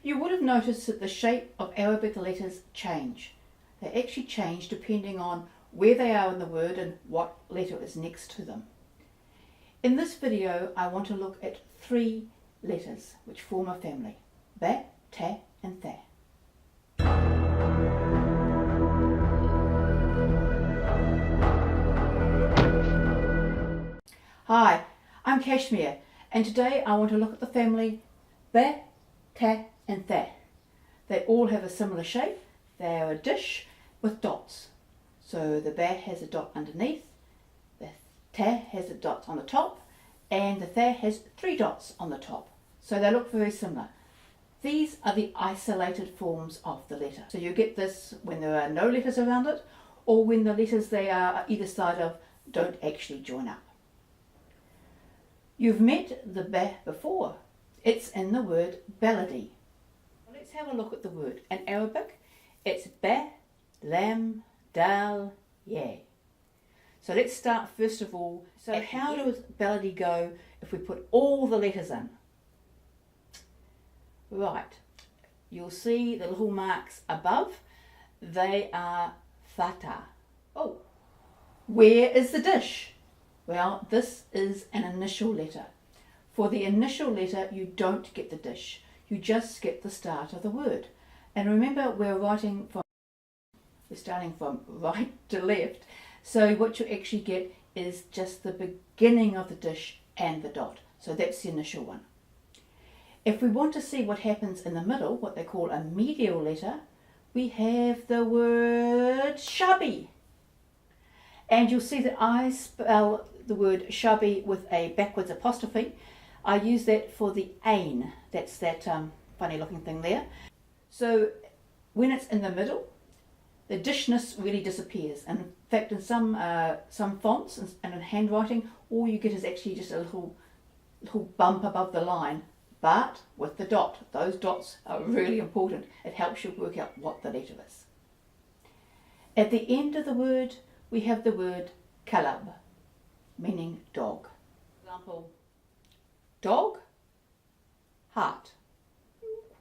You would have noticed that the shape of Arabic letters change. They actually change depending on where they are in the word and what letter is next to them. In this video, I want to look at 3 letters which form a family: ba, ta and tha. Hi, I'm Kashmir, and today I want to look at the family ba, ta and tha. They all have a similar shape. They are a dish with dots. So the ba has a dot underneath, the ta has a dot on the top, and the tha has 3 dots on the top. So they look very similar. These are the isolated forms of the letter. So you get this when there are no letters around it, or when the letters they are either side of don't actually join up. You've met the ba before. It's in the word baladi. Let's have a look at the word. In Arabic, it's ba, lam, dal, ya. So let's start first of all. So how does baladi go if we put all the letters in? Right, you'll see the little marks above. They are fata. Oh, where is the dish? Well, this is an initial letter. For the initial letter, you don't get the dish. You just get the start of the word. And remember, we're starting from right to left. So what you actually get is just the beginning of the dish and the dot. So that's the initial one. If we want to see what happens in the middle, what they call a medial letter, we have the word shabi. And you'll see that I spell the word shabi with a backwards apostrophe. I use that for the ain. That's that funny looking thing there. So when it's in the middle, the dishness really disappears. And in fact, in some fonts and in handwriting, all you get is actually just a little bump above the line, but with the dot. Those dots are really important. It helps you work out what the letter is. At the end of the word, we have the word kalab, meaning dog. For example, dog, heart.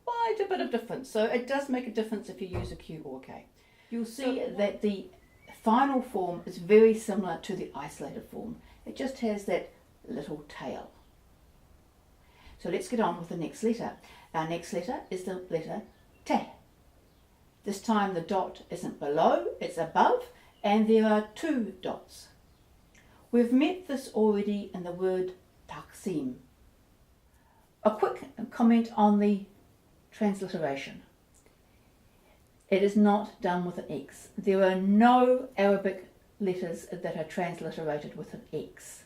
Quite a bit of difference. So it does make a difference if you use a Q or a K. You'll see that the final form is very similar to the isolated form. It just has that little tail. So let's get on with the next letter. Our next letter is the letter ta. This time the dot isn't below, it's above, and there are 2 dots. We've met this already in the word taqsim. A quick comment on the transliteration. It is not done with an X. There are no Arabic letters that are transliterated with an X.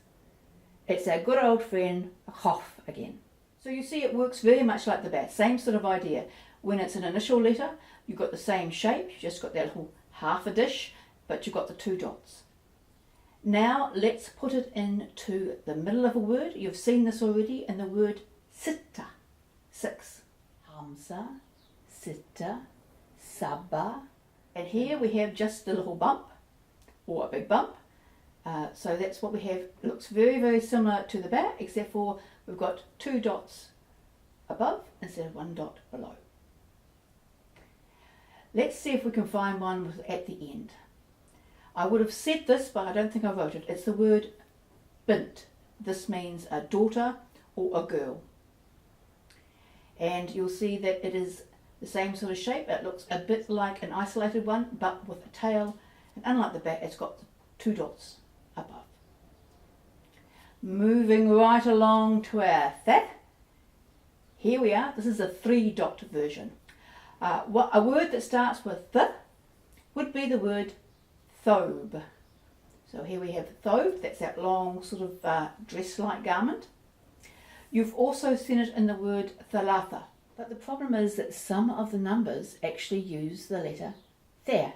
It's our good old friend Khof again. So you see it works very much like the ba, same sort of idea. When it's an initial letter, you've got the same shape, you just got that little half a dish, but you've got the 2 dots. Now let's put it into the middle of a word. You've seen this already in the word sitta, 6. Hamsa, sitta, sabba. And here we have just a little bump, or a big bump. So that's what we have. It looks very, very similar to the ba, except for we've got 2 dots above instead of 1 dot below. Let's see if we can find one at the end. I would have said this, but I don't think I wrote it. It's the word bint. This means a daughter or a girl. And you'll see that it is the same sort of shape. It looks a bit like an isolated one, but with a tail. And unlike the ba, it's got 2 dots above. Moving right along to our tha. Here we are. This is a 3-dot version. A word that starts with th would be the word thobe. So here we have thobe. That's that long sort of dress-like garment. You've also seen it in the word thalatha. But the problem is that some of the numbers actually use the letter tha.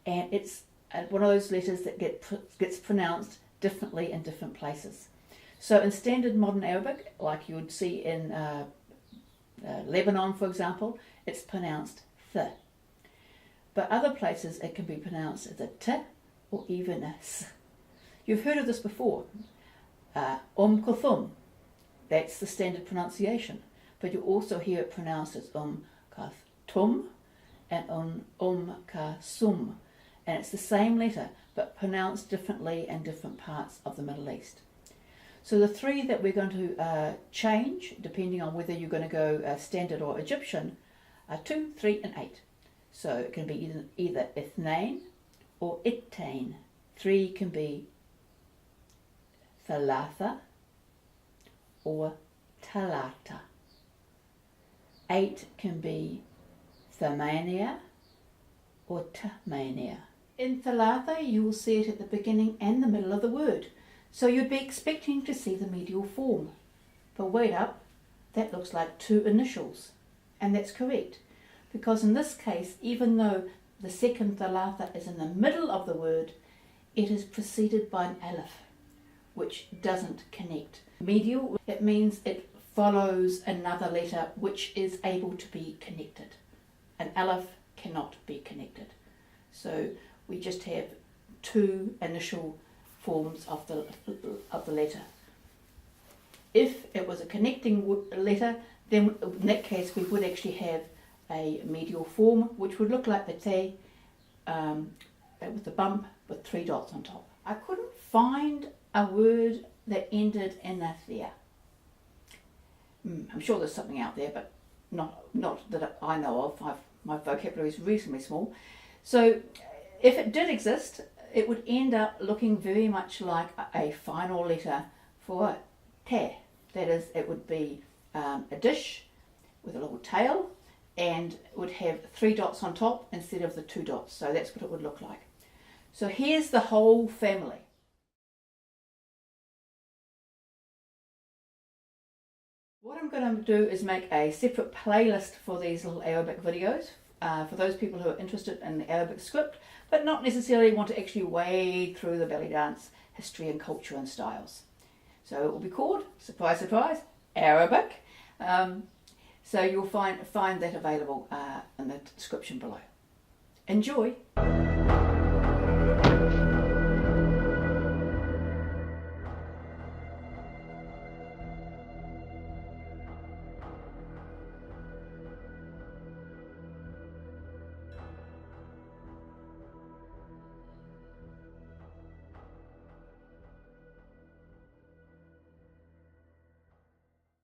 And it's one of those letters that gets pronounced differently in different places. So in standard modern Arabic, like you would see in Lebanon, for example, it's pronounced th. But other places it can be pronounced as a t or even a s. You've heard of this before. Kulthum, that's the standard pronunciation. but you also hear it pronounced as ka tum and ka sum. And it's the same letter, but pronounced differently in different parts of the Middle East. So the three that we're going to change, depending on whether you're going to go standard or Egyptian, are 2, 3, and 8. So it can be either ithnain or ittain. 3 can be thalatha or talata. 8 can be thamania or tamania. In thalatha, you will see it at the beginning and the middle of the word. So you'd be expecting to see the medial form. But wait up, that looks like 2 initials. And that's correct, because in this case, even though the second thalatha is in the middle of the word, it is preceded by an aleph, which doesn't connect. Medial, it means it follows another letter which is able to be connected. An aleph cannot be connected. So we just have 2 initial forms of the letter. If it was a connecting letter, then in that case we would actually have a medial form, which would look like the te with the bump with 3 dots on top. I couldn't find a word that ended in a thea. I'm sure there's something out there, but not that I know of. My vocabulary is reasonably small. So if it did exist, it would end up looking very much like a final letter for te. That is, it would be a dish with a little tail, and it would have 3 dots on top instead of the 2 dots. So that's what it would look like. So here's the whole family. What I'm going to do is make a separate playlist for these little Arabic videos for those people who are interested in the Arabic script, but not necessarily want to actually wade through the belly dance history and culture and styles. So it will be called, surprise, surprise, Arabic. So you'll find that available in the description below. Enjoy!